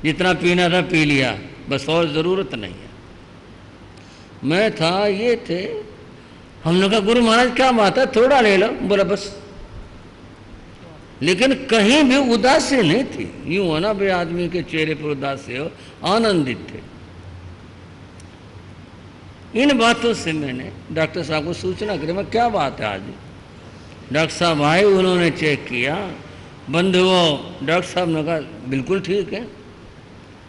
जितना पीना था पी लिया, बस और ज़रूरत नहीं है। मैं था, ये थे, हमने कहा गुरु महाराज क्या बात है, थोड़ा ले लो। बोला बस। लेकिन कहीं भी उदासी नहीं थी। यूं है ना भाई, आदमी के चेहरे पर उदासी हो, आनंदित थे। इन बातों से मैंने डॉक्टर साहब को सूचना करी, मैं क्या बात है आज। डॉक्टर साहब आए, उन्होंने चेक किया, बंधुओं, डॉक्टर साहब ने कहा बिल्कुल ठीक है,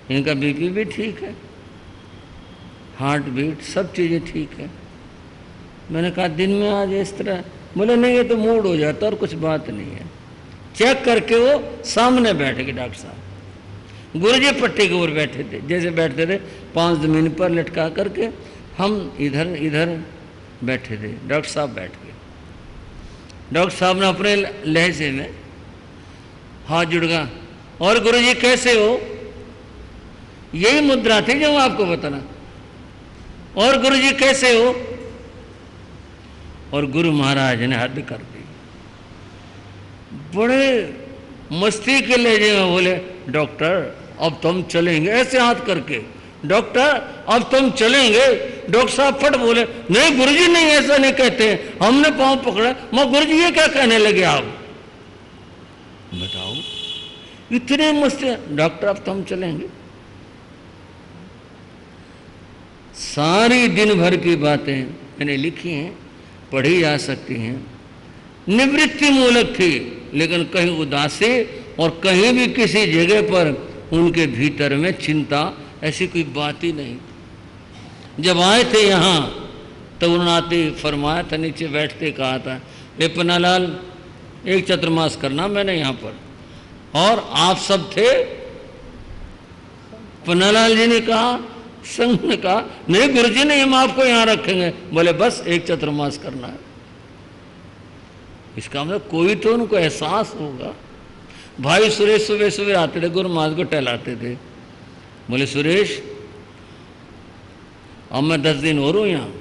इनका बीपी भी ठीक है, हार्ट बीट सब चीज़ें ठीक है। मैंने कहा दिन में आज इस तरह, बोले नहीं ये तो मूड हो जाता और कुछ बात नहीं है। चेक करके वो सामने बैठ गए डॉक्टर साहब। गुरुजी पट्टी के ऊपर बैठे थे, जैसे बैठते थे 5 जमीन पर लटका करके, हम इधर इधर बैठे थे, डॉक्टर साहब बैठ गए। डॉक्टर साहब ने अपने लहजे में हाथ जुड़गा, और गुरुजी कैसे हो, यही मुद्रा थी जो आपको बताना, और गुरुजी कैसे हो। और गुरु महाराज ने हद कर दी, बड़े मस्ती के लहजे में बोले डॉक्टर अब तुम चलेंगे, ऐसे हाथ करके, डॉक्टर अब तुम चलेंगे। डॉक्टर साहब फट बोले नहीं गुरुजी नहीं, ऐसा नहीं कहते, हमने पांव पकड़ा। मैं गुरुजी ये क्या कहने लगे आप, बताओ इतने मस्ती। डॉक्टर अब तुम चलेंगे। सारी दिन भर की बातें मैंने लिखी हैं, पढ़ी जा सकती हैं। निवृत्ति मूलक थी, लेकिन कहीं उदासी और कहीं भी किसी जगह पर उनके भीतर में चिंता ऐसी कोई बात ही नहीं। जब आए थे यहाँ तो उन्होंने फरमाया था, नीचे बैठते कहा था ले पन्नालाल एक चतुर्मास करना मैंने यहाँ पर, और आप सब थे। पन्नालाल जी ने कहा, संघ ने कहा नहीं गुरुजी नहीं, हम आपको यहाँ रखेंगे। बोले बस एक चतुर्मास करना है। इसका मतलब कोई तो उनको एहसास होगा। भाई सुरेश सुबह सुबह आते थे, गुरु महाराज को टहलाते थे। बोले सुरेश अब मैं 10 दिन और हूँ यहाँ,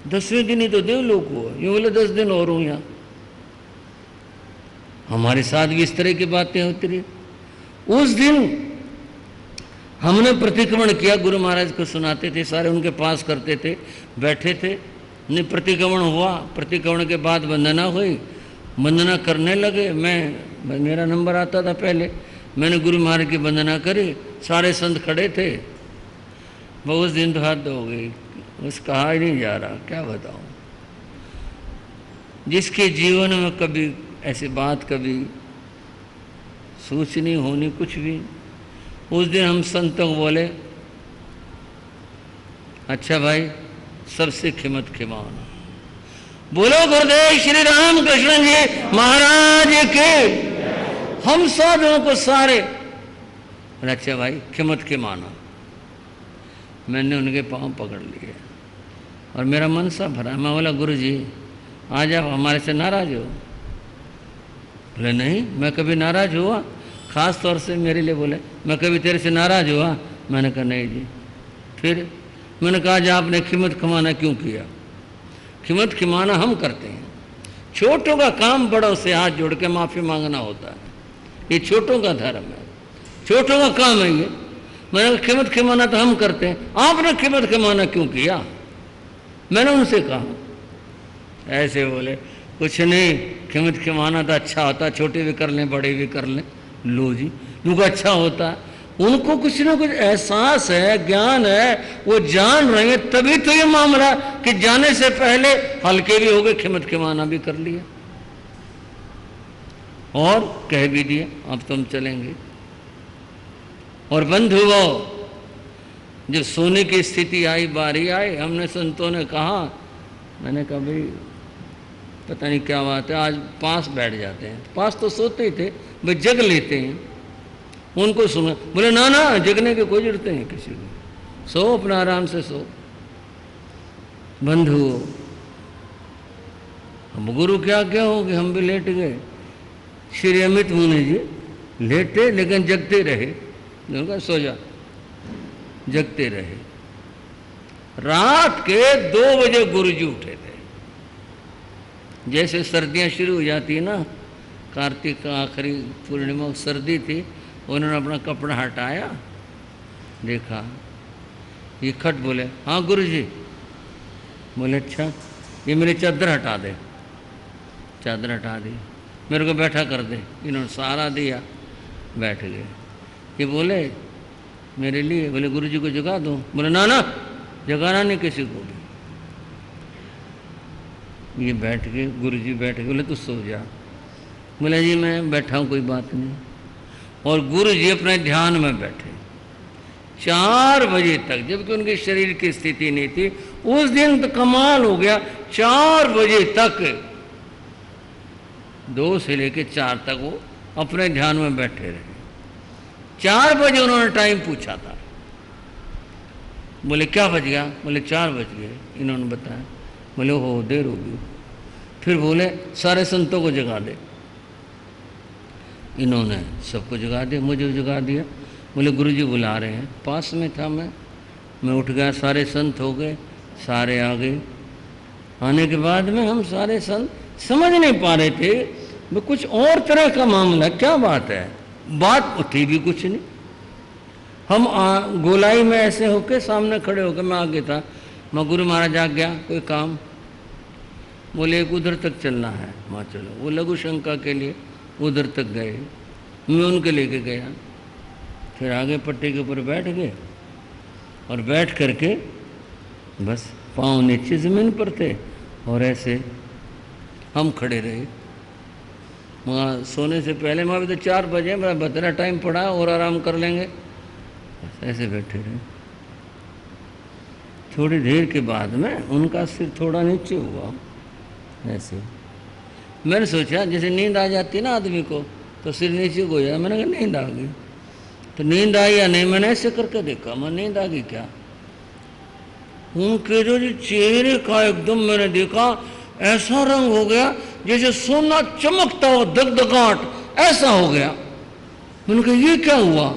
10वें दिन ही तो देवलोक हुआ। यूँ बोले 10 दिन और हूँ यहाँ। हमारे साथ भी इस तरह की बातें होती रही। उस दिन हमने प्रतिक्रमण किया, गुरु महाराज को सुनाते थे, सारे उनके पास करते थे, बैठे थे। नहीं प्रतिक्रमण हुआ, प्रतिक्रमण के बाद वंदना हुई, वंदना करने लगे। मेरा नंबर आता था पहले, मैंने गुरु महाराज की वंदना करी, सारे संत खड़े थे। बहुत दिन तो हद हो गई, उस कहा ही नहीं जा रहा, क्या बताऊं। जिसके जीवन में कभी ऐसी बात कभी सोचनी होनी कुछ भी, उस दिन हम संतों को बोले अच्छा भाई सबसे खिमत खिमाना। बोलो गुरुदेव श्री राम कृष्ण जी महाराज के। हम साधुओं को सारे अच्छा भाई खिमत खिमाना। मैंने उनके पांव पकड़ लिए और मेरा मन सा भरा। मैं बोला गुरु जी आज आप हमारे से नाराज हो। बोले नहीं मैं कभी नाराज हुआ, ख़ास तौर से मेरे लिए बोले मैं कभी तेरे से नाराज हुआ। मैंने कहा नहीं जी। फिर मैंने कहा आज आपने खिमत खिमाना क्यों किया। खिमत खिमाना हम करते हैं, छोटों का काम बड़ों से हाथ जोड़ के माफ़ी मांगना होता है, ये छोटों का धर्म है, छोटों का काम है ये। मैंने कहा खिमत खिमाना तो हम करते हैं, आपने खिमत खिमाना क्यों किया। मैंने उनसे कहा, ऐसे बोले कुछ नहीं खिमत खिमाना तो अच्छा होता, छोटे भी कर लें बड़े भी कर लें। लो जी उनको अच्छा होता है, उनको कुछ ना कुछ एहसास है, ज्ञान है, वो जान रहे हैं, तभी तो ये मामला कि जाने से पहले हल्के भी हो गए, खिमत खिमाना भी कर लिया और कह भी दिया अब तुम चलेंगे। और बंधुओं जब सोने की स्थिति आई, बारी आई, हमने संतों ने कहा, मैंने कहा भाई पता नहीं क्या बात है, आज पास बैठ जाते हैं। पास तो सोते ही थे, भाई जग लेते हैं। उनको सुना, बोले ना ना जगने की कोई जरूरत नहीं किसी को, सो अपना आराम से सो। बंधुओं हम गुरु क्या क्या हो गए, हम भी लेट गए। श्री अमित मुनि जी लेटे लेकिन जगते रहे, उनका सो जा, जगते रहे। रात के 2 बजे गुरु जी उठे थे। जैसे सर्दियां शुरू हो जाती है ना, कार्तिक का आखिरी पूर्णिमा सर्दी थी, उन्होंने अपना कपड़ा हटाया, देखा ये खट, बोले हाँ गुरु जी। बोले अच्छा, ये मेरी चादर हटा दे। चादर हटा दी, मेरे को बैठा कर दे। इन्होंने सहारा दिया, बैठ गए। ये बोले मेरे लिए, बोले गुरु जी को जगा दूँ। बोले ना ना, जगाना नहीं किसी को भी। ये बैठ गए, गुरु जी बैठ गए, बोले तू सो जा। बोले जी मैं बैठा हूँ, कोई बात नहीं। और गुरु जी अपने ध्यान में बैठे 4 बजे तक, जबकि उनके शरीर की स्थिति नहीं थी। उस दिन तो कमाल हो गया, 4 बजे तक, 2 से लेकर 4 तक वो अपने ध्यान में बैठे रहे। 4 बजे उन्होंने टाइम पूछा था। बोले क्या बज गया? बोले 4 बज गए। इन्होंने बताया। बोले हो देर होगी। फिर बोले सारे संतों को जगा दे। इन्होंने सबको जगा दिया, मुझे जगा दिया। बोले गुरु जी बुला रहे हैं। पास में था मैं उठ गया, सारे संत हो गए, सारे आ गए। आने के बाद में हम सारे संत समझ नहीं पा रहे थे, वो कुछ और तरह का मामला, क्या बात है। बात उठी भी कुछ नहीं। हम गोलाई में ऐसे होके सामने खड़े होकर, मैं आगे था, मैं गुरु महाराज आ गया, कोई काम? बोले एक उधर तक चलना है। वहाँ चलो। वो लघु शंका के लिए उधर तक गए, मैं उनके लेके गया। फिर आगे पट्टी के ऊपर बैठ गए और बैठ करके बस पाँव नीचे ज़मीन पर थे और ऐसे हम खड़े रहे। वहाँ सोने से पहले, वहाँ भी तो 4 बजे, मेरा बतरा टाइम पड़ा और आराम कर लेंगे, बस ऐसे बैठे रहे। थोड़ी देर के बाद में उनका सिर थोड़ा नीचे हुआ ऐसे। मैंने सोचा जैसे नींद आ जाती है ना आदमी को, तो सिर नीचे हो जाए। मैंने कहा नींद आ गई। तो नींद आई या नहीं, मैंने ऐसे करके देखा, मैं नींद आ गई क्या? उनके जो चेहरे का एकदम मैंने देखा ऐसा रंग हो गया जैसे सोना चमकता हो, दगदगाहट ऐसा हो गया। मैंने कहा ये क्या हुआ?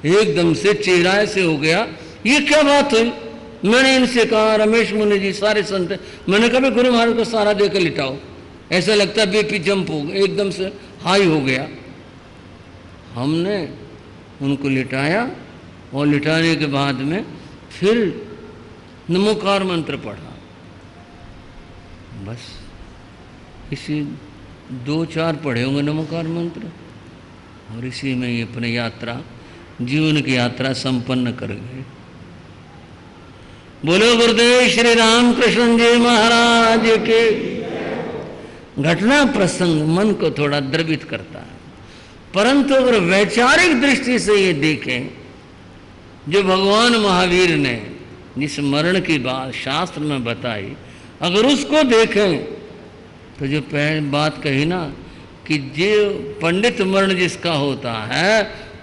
एकदम से चेहरा ऐसे हो गया, ये क्या बात हुई? मैंने इनसे कहा, रमेश मुनि जी सारे संत, मैंने कहा गुरु महाराज को सारा देकर लिटाओ, ऐसा लगता है बीपी जंप हो गया, एकदम से हाई हो गया। हमने उनको लिटाया और लिटाने के बाद में फिर नमोकार मंत्र पढ़ा। बस इसी 2-4 पढ़े होंगे नमोकार मंत्र, और इसी में ही अपनी यात्रा, जीवन की यात्रा संपन्न कर गए। बोलो गुरुदेव श्री रामकृष्ण जी महाराज के। घटना प्रसंग मन को थोड़ा द्रवित करता है, परंतु अगर वैचारिक दृष्टि से ये देखें, जो भगवान महावीर ने जिस मरण की बात शास्त्र में बताई, अगर उसको देखें तो जो बात कही ना कि जो पंडित मरण जिसका होता है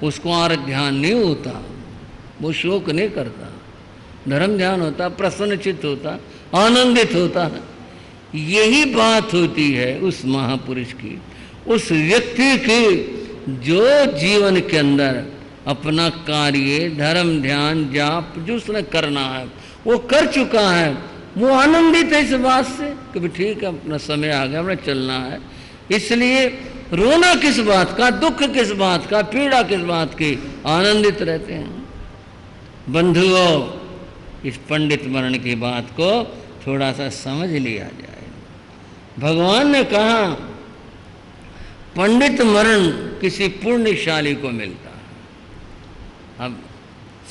उसको और ध्यान नहीं होता, वो शोक नहीं करता, धर्म ध्यान होता, प्रसन्नचित्त होता, आनंदित होता है। यही बात होती है उस महापुरुष की, उस व्यक्ति की जो जीवन के अंदर अपना कार्य, धर्म ध्यान, जाप जो उसने करना है वो कर चुका है। वो आनंदित है इस बात से कि भी ठीक है, अपना समय आ गया, हमें चलना है। इसलिए रोना किस बात का, दुख किस बात का, पीड़ा किस बात की, आनंदित रहते हैं। बंधुओं, इस पंडित मरण की बात को थोड़ा सा समझ लिया जाए। भगवान ने कहा पंडित मरण किसी पुण्यशाली को मिलता है। अब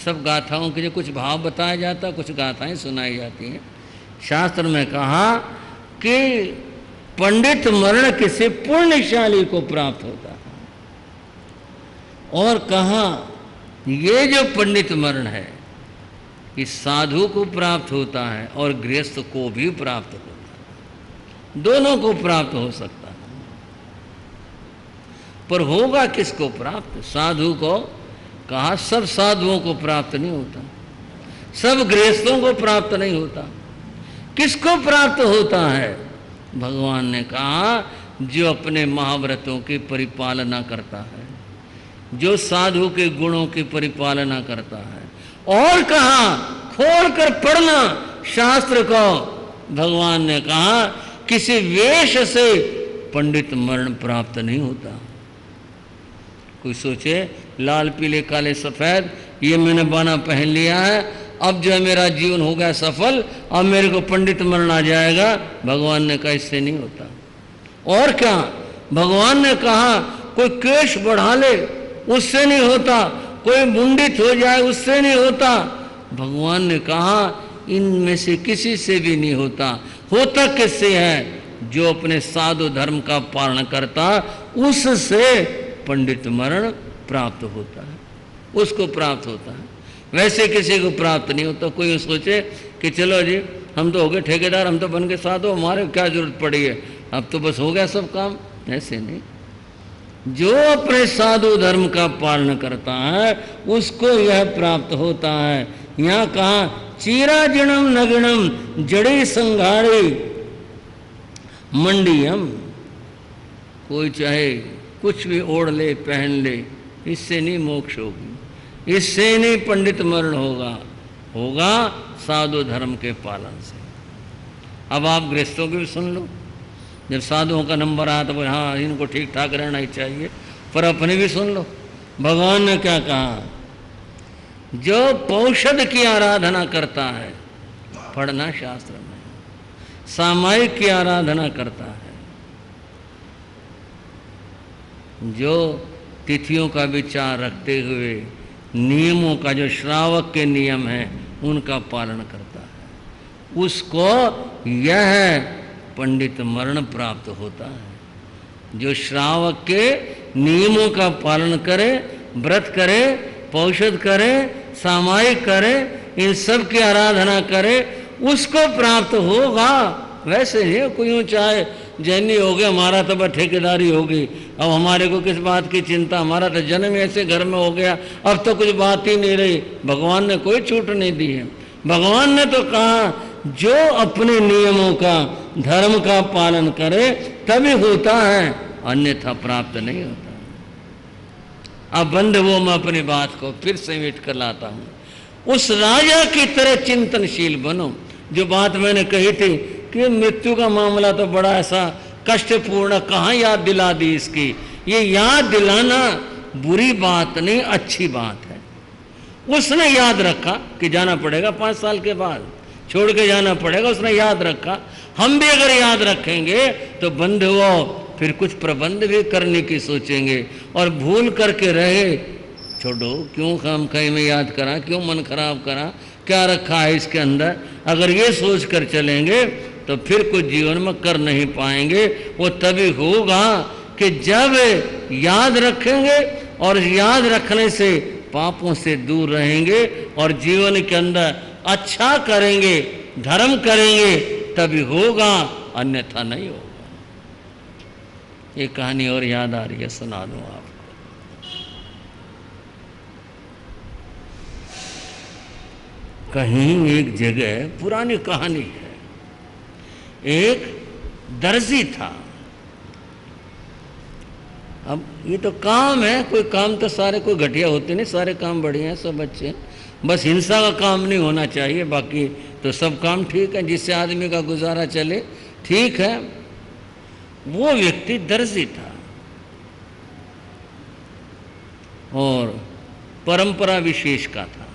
सब गाथाओं के लिए कुछ भाव बताया जाता, कुछ गाथाएं सुनाई जाती हैं। शास्त्र में कहा कि पंडित मरण किसी पुण्यशाली को प्राप्त होता है, और कहा ये जो पंडित मरण है इस साधु को प्राप्त होता है और गृहस्थ को भी प्राप्त होता है, दोनों को प्राप्त हो सकता है। पर होगा किसको प्राप्त? साधु को कहा सब साधुओं को प्राप्त नहीं होता, सब गृहस्थों को प्राप्त नहीं होता। किसको प्राप्त होता है? भगवान ने कहा जो अपने महाव्रतों की परिपालना करता है, जो साधु के गुणों की परिपालना करता है। और कहा खोल कर पढ़ना शास्त्र को, भगवान ने कहा किसी वेश से पंडित मरण प्राप्त नहीं होता। कोई सोचे लाल पीले काले सफ़ेद ये मैंने बाना पहन लिया है, अब जो है मेरा जीवन हो गया सफल, अब मेरे को पंडित मरण आ जाएगा। भगवान ने कहा इससे नहीं होता। और क्या, भगवान ने कहा कोई केश बढ़ा ले उससे नहीं होता, कोई मुंडित हो जाए उससे नहीं होता। भगवान ने कहा इनमें से किसी से भी नहीं होता। होता किससे है? जो अपने साधु धर्म का पालन करता उससे पंडित मरण प्राप्त होता है, उसको प्राप्त होता है, वैसे किसी को प्राप्त नहीं होता। कोई सोचे कि चलो जी हम तो हो गए ठेकेदार, हम तो बन गए साधु, हमारे क्या जरूरत पड़ी है, अब तो बस हो गया सब काम, ऐसे नहीं। जो अपने साधु धर्म का पालन करता है उसको यह प्राप्त होता है। यहाँ कहा चीराजिणम नगिणम जड़ी संघाड़ी मंडियम, कोई चाहे कुछ भी ओढ़ ले पहन ले, इससे नहीं मोक्ष होगी, इससे नहीं पंडित मरण होगा, होगा साधु धर्म के पालन से। अब आप गृहस्थों की भी सुन लो, जब साधुओं का नंबर आया तो बोले हाँ इनको ठीक ठाक रहना ही चाहिए, पर अपने भी सुन लो भगवान ने क्या कहा। जो पौषध की आराधना करता है, पढ़ना शास्त्र में, सामायिक की आराधना करता है, जो तिथियों का विचार रखते हुए नियमों का, जो श्रावक के नियम हैं उनका पालन करता है, उसको यह पंडित मरण प्राप्त होता है। जो श्रावक के नियमों का पालन करे, व्रत करे, पौषध करे, सामायिक करे, इन सब की आराधना करे, उसको प्राप्त होगा। वैसे ही कोई यूँ चाहे जैनी हो गया, हमारा तो बस ठेकेदारी होगी, अब हमारे को किस बात की चिंता, हमारा तो जन्म ऐसे घर में हो गया, अब तो कुछ बात ही नहीं रही। भगवान ने कोई छूट नहीं दी है। भगवान ने तो कहा जो अपने नियमों का, धर्म का पालन करे तभी होता है, अन्यथा प्राप्त नहीं होता। अब बंद वो मैं अपनी बात को फिर समेट कर लाता हूं। उस राजा की तरह चिंतनशील बनो। जो बात मैंने कही थी कि मृत्यु का मामला तो बड़ा ऐसा कष्टपूर्ण, कहाँ याद दिला दी इसकी। ये याद दिलाना बुरी बात नहीं, अच्छी बात है। उसने याद रखा कि जाना पड़ेगा 5 साल के बाद, छोड़ के जाना पड़ेगा, उसने याद रखा। हम भी अगर याद रखेंगे तो बंद हो फिर कुछ प्रबंध भी करने की सोचेंगे, और भूल करके रहे छोड़ो, क्यों काम कहीं में याद करा, क्यों मन खराब करा, क्या रखा है इसके अंदर। अगर ये सोच कर चलेंगे तो फिर कुछ जीवन में कर नहीं पाएंगे। वो तभी होगा कि जब याद रखेंगे, और याद रखने से पापों से दूर रहेंगे और जीवन के अंदर अच्छा करेंगे, धर्म करेंगे, तभी होगा, अन्यथा नहीं होगा। ये कहानी और याद आ रही है, सुना दूं आपको। कहीं एक जगह, पुरानी कहानी है, एक दर्जी था। अब ये तो काम है, कोई काम तो सारे कोई घटिया होते नहीं, सारे काम बढ़िया हैं, सब अच्छे हैं, बस हिंसा का काम नहीं होना चाहिए, बाकी तो सब काम ठीक है, जिससे आदमी का गुजारा चले ठीक है। वो व्यक्ति दर्जी था और परंपरा विशेष का था,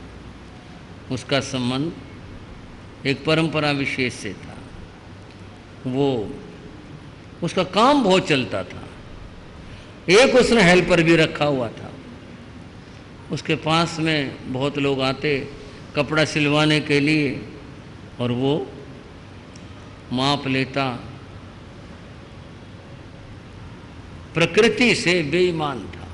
उसका संबंध एक परंपरा विशेष से था। वो उसका काम बहुत चलता था। एक उसने हेल्पर भी रखा हुआ था। उसके पास में बहुत लोग आते कपड़ा सिलवाने के लिए, और वो माप लेता। प्रकृति से बेईमान था।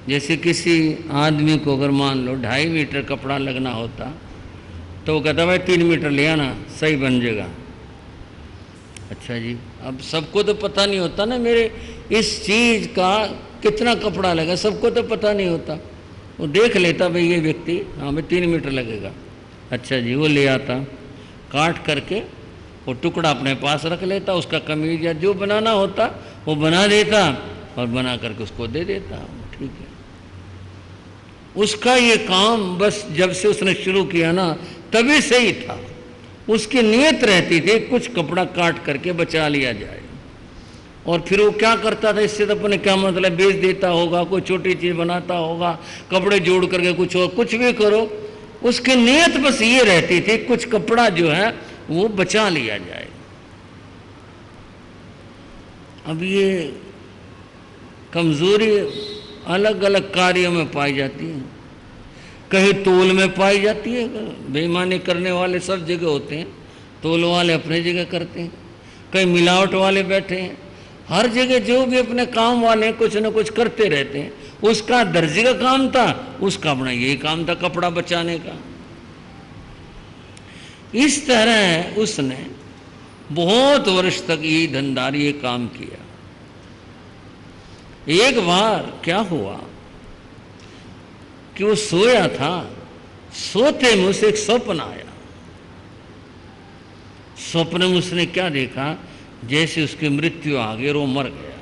जैसे किसी आदमी को अगर मान लो 2.5 मीटर कपड़ा लगना होता तो वो कहता भाई 3 मीटर ले आना, सही बन जाएगा। अच्छा जी, अब सबको तो पता नहीं होता ना मेरे इस चीज़ का कितना कपड़ा लगा, सबको तो पता नहीं होता। वो देख लेता भाई ये व्यक्ति, हाँ भाई 3 मीटर लगेगा। अच्छा जी, वो ले आता, काट करके वो टुकड़ा अपने पास रख लेता, उसका कमीज या जो बनाना होता वो बना देता और बना करके उसको दे देता। ठीक है, उसका ये काम बस जब से उसने शुरू किया ना तभी से ही था। उसकी नीयत रहती थी कुछ कपड़ा काट करके बचा लिया जाए। और फिर वो क्या करता था, इससे तो अपने क्या मतलब, बेच देता होगा, कोई छोटी चीज बनाता होगा, कपड़े जोड़ करके कुछ और कुछ भी करो, उसकी नीयत बस ये रहती थी कुछ कपड़ा जो है वो बचा लिया जाए। अब ये कमजोरी अलग अलग कार्यों में पाई जाती है, कहीं तोल में पाई जाती है, बेईमानी करने वाले सब जगह होते हैं, तोल वाले अपने जगह करते हैं, कहीं मिलावट वाले बैठे हैं, हर जगह जो भी अपने काम वाले कुछ न कुछ करते रहते हैं। उसका दर्जी का काम था, उसका अपना यही काम था कपड़ा बचाने का। इस तरह उसने बहुत वर्ष तक ये धंधारी ये काम किया। एक बार क्या हुआ कि वो सोया था, सोते में उसे एक स्वप्न आया। स्वप्न में उसने क्या देखा, जैसे उसकी मृत्यु आ गई और वो मर गया,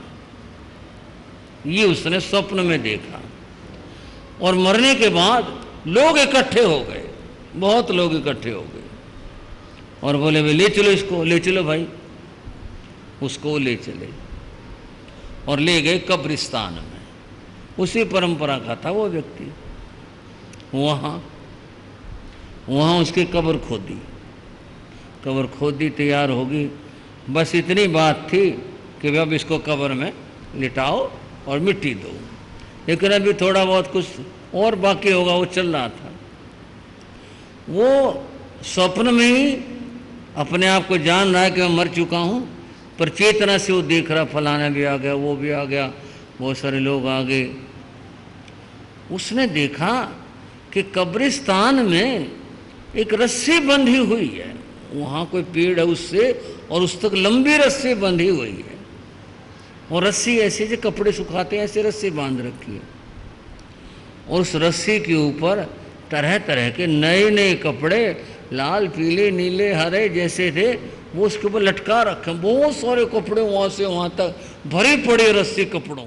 ये उसने स्वप्न में देखा। और मरने के बाद लोग इकट्ठे हो गए, बहुत लोग इकट्ठे हो गए और बोले भाई ले चलो इसको, ले चलो भाई। उसको ले चले और ले गए कब्रिस्तान में, उसी परंपरा का था वो व्यक्ति। वहाँ उसकी कब्र खोदी, कब्र खोदी, तैयार होगी, बस इतनी बात थी कि अब इसको कब्र में लिटाओ और मिट्टी दो। लेकिन अभी थोड़ा बहुत कुछ और बाकी होगा, वो चल रहा था। वो स्वप्न में ही अपने आप को जान रहा है कि मैं मर चुका हूँ, पर चेतना से वो देख रहा फलाना भी आ गया, वो भी आ गया, बहुत सारे लोग आ गए। उसने देखा कि कब्रिस्तान में एक रस्सी बंधी हुई है, वहाँ कोई पेड़ है उससे, और उस तक लंबी रस्सी बंधी हुई है, और रस्सी ऐसे जो कपड़े सुखाते हैं ऐसे रस्सी बांध रखी है, और उस रस्सी के ऊपर तरह तरह के नए नए कपड़े, लाल पीले नीले हरे जैसे थे, वो उसके ऊपर लटका रखे। बहुत सारे कपड़े वहाँ से वहाँ तक भरी पड़ी रस्सी कपड़ों।